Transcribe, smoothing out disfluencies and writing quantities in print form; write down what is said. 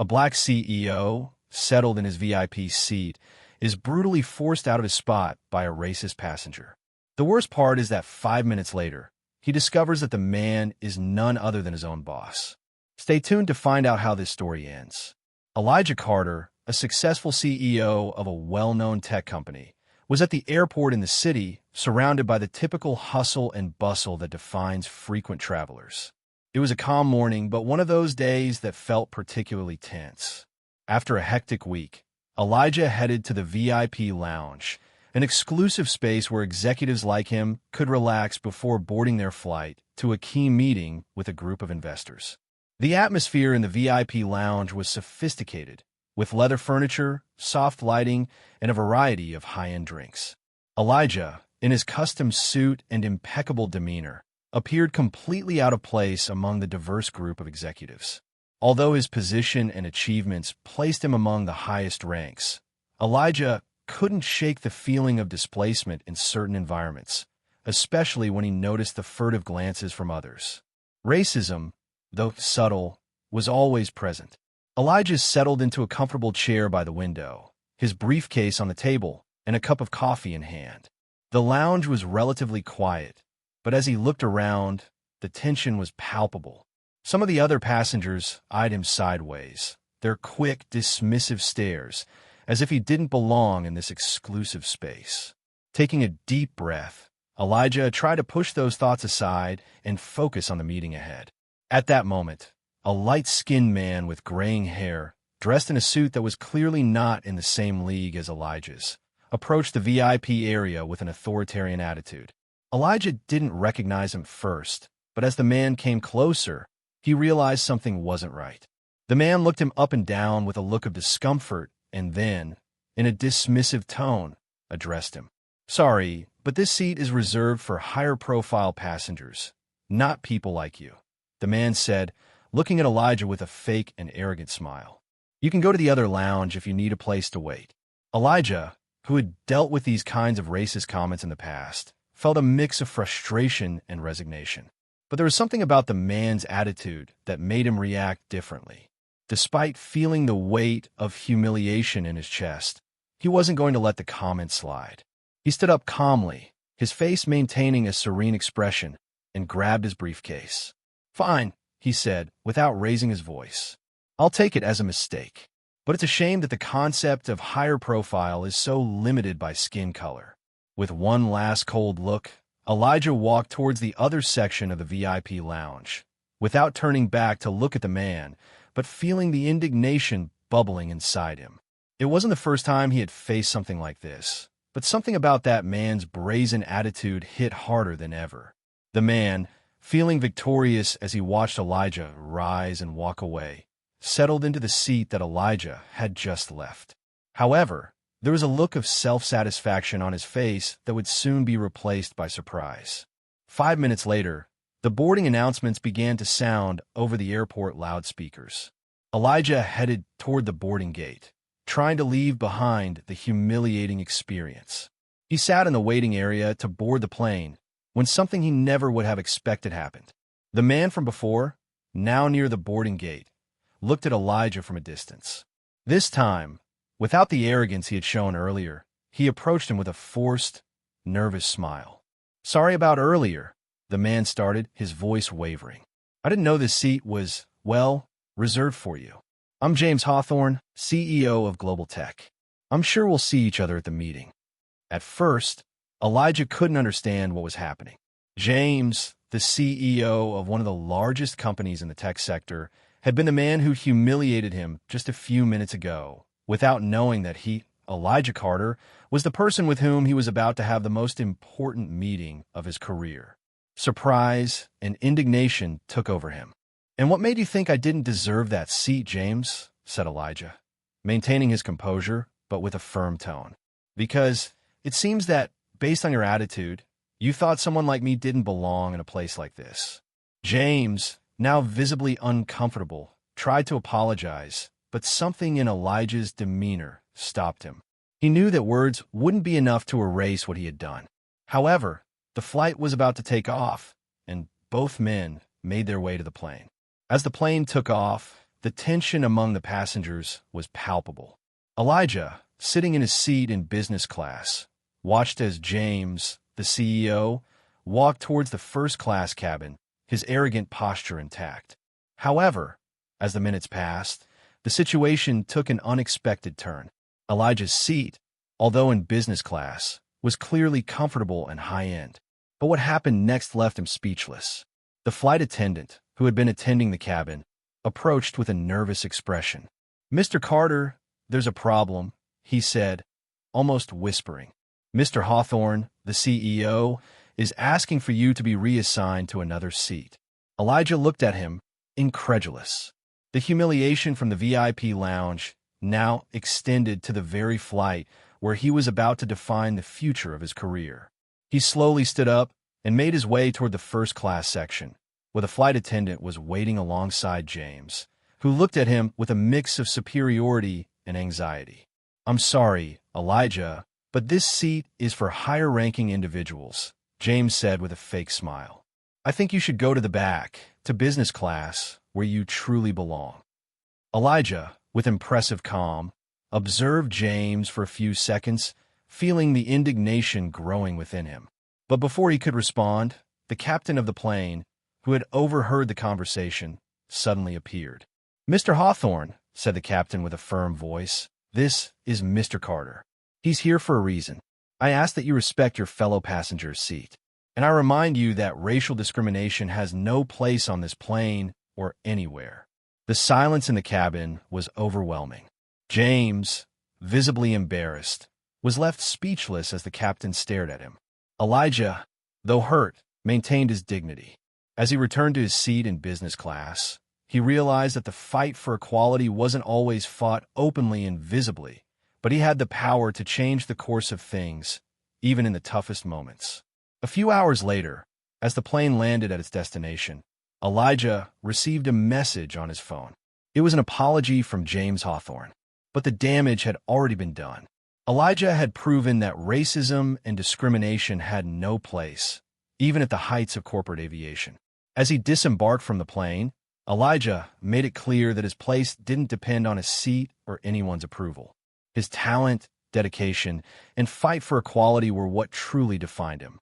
A black CEO, settled in his VIP seat, is brutally forced out of his spot by a racist passenger. The worst part is that 5 minutes later, he discovers that the man is none other than his own boss. Stay tuned to find out how this story ends. Elijah Carter, a successful CEO of a well-known tech company, was at the airport in the city, surrounded by the typical hustle and bustle that defines frequent travelers. It was a calm morning, but one of those days that felt particularly tense. After a hectic week, Elijah headed to the VIP lounge, an exclusive space where executives like him could relax before boarding their flight to a key meeting with a group of investors. The atmosphere in the VIP lounge was sophisticated, with leather furniture, soft lighting, and a variety of high-end drinks. Elijah, in his custom suit and impeccable demeanor, appeared completely out of place among the diverse group of executives. Although his position and achievements placed him among the highest ranks, Elijah couldn't shake the feeling of displacement in certain environments, especially when he noticed the furtive glances from others. Racism, though subtle, was always present. Elijah settled into a comfortable chair by the window, his briefcase on the table, and a cup of coffee in hand. The lounge was relatively quiet, but as he looked around, the tension was palpable. Some of the other passengers eyed him sideways, their quick, dismissive stares, as if he didn't belong in this exclusive space. Taking a deep breath, Elijah tried to push those thoughts aside and focus on the meeting ahead. At that moment, a light-skinned man with graying hair, dressed in a suit that was clearly not in the same league as Elijah's, approached the VIP area with an authoritarian attitude. Elijah didn't recognize him first, but as the man came closer, he realized something wasn't right. The man looked him up and down with a look of discomfort and then, in a dismissive tone, addressed him. "Sorry, but this seat is reserved for higher-profile passengers, not people like you," the man said, looking at Elijah with a fake and arrogant smile. "You can go to the other lounge if you need a place to wait." Elijah, who had dealt with these kinds of racist comments in the past, felt a mix of frustration and resignation. But there was something about the man's attitude that made him react differently. Despite feeling the weight of humiliation in his chest, he wasn't going to let the comment slide. He stood up calmly, his face maintaining a serene expression, and grabbed his briefcase. "Fine," he said, without raising his voice. "I'll take it as a mistake. But it's a shame that the concept of higher profile is so limited by skin color." With one last cold look, Elijah walked towards the other section of the VIP lounge, without turning back to look at the man, but feeling the indignation bubbling inside him. It wasn't the first time he had faced something like this, but something about that man's brazen attitude hit harder than ever. The man, feeling victorious as he watched Elijah rise and walk away, settled into the seat that Elijah had just left. However, there was a look of self-satisfaction on his face that would soon be replaced by surprise. 5 minutes later, the boarding announcements began to sound over the airport loudspeakers. Elijah headed toward the boarding gate, trying to leave behind the humiliating experience. He sat in the waiting area to board the plane when something he never would have expected happened. The man from before, now near the boarding gate, looked at Elijah from a distance. This time, without the arrogance he had shown earlier, he approached him with a forced, nervous smile. "Sorry about earlier," the man started, his voice wavering. "I didn't know this seat was, well, reserved for you. I'm James Hawthorne, CEO of Global Tech. I'm sure we'll see each other at the meeting." At first, Elijah couldn't understand what was happening. James, the CEO of one of the largest companies in the tech sector, had been the man who humiliated him just a few minutes ago, without knowing that he, Elijah Carter, was the person with whom he was about to have the most important meeting of his career. Surprise and indignation took over him. "And what made you think I didn't deserve that seat, James?" said Elijah, maintaining his composure, but with a firm tone. "Because it seems that, based on your attitude, you thought someone like me didn't belong in a place like this." James, now visibly uncomfortable, tried to apologize, but something in Elijah's demeanor stopped him. He knew that words wouldn't be enough to erase what he had done. However, the flight was about to take off, and both men made their way to the plane. As the plane took off, the tension among the passengers was palpable. Elijah, sitting in his seat in business class, watched as James, the CEO, walked towards the first-class cabin, his arrogant posture intact. However, as the minutes passed, the situation took an unexpected turn. Elijah's seat, although in business class, was clearly comfortable and high-end. But what happened next left him speechless. The flight attendant, who had been attending the cabin, approached with a nervous expression. "Mr. Carter, there's a problem," he said, almost whispering. "Mr. Hawthorne, the CEO, is asking for you to be reassigned to another seat." Elijah looked at him, incredulous. The humiliation from the VIP lounge now extended to the very flight where he was about to define the future of his career. He slowly stood up and made his way toward the first-class section, where the flight attendant was waiting alongside James, who looked at him with a mix of superiority and anxiety. "I'm sorry, Elijah, but this seat is for higher-ranking individuals," James said with a fake smile. "I think you should go to the back, to business class, where you truly belong." Elijah, with impressive calm, observed James for a few seconds, feeling the indignation growing within him. But before he could respond, the captain of the plane, who had overheard the conversation, suddenly appeared. "Mr. Hawthorne," said the captain with a firm voice, "this is Mr. Carter. He's here for a reason. I ask that you respect your fellow passenger's seat. And I remind you that racial discrimination has no place on this plane or anywhere." The silence in the cabin was overwhelming. James, visibly embarrassed, was left speechless as the captain stared at him. Elijah, though hurt, maintained his dignity. As he returned to his seat in business class, he realized that the fight for equality wasn't always fought openly and visibly, but he had the power to change the course of things, even in the toughest moments. A few hours later, as the plane landed at its destination, Elijah received a message on his phone. It was an apology from James Hawthorne, but the damage had already been done. Elijah had proven that racism and discrimination had no place, even at the heights of corporate aviation. As he disembarked from the plane, Elijah made it clear that his place didn't depend on his seat or anyone's approval. His talent, dedication, and fight for equality were what truly defined him.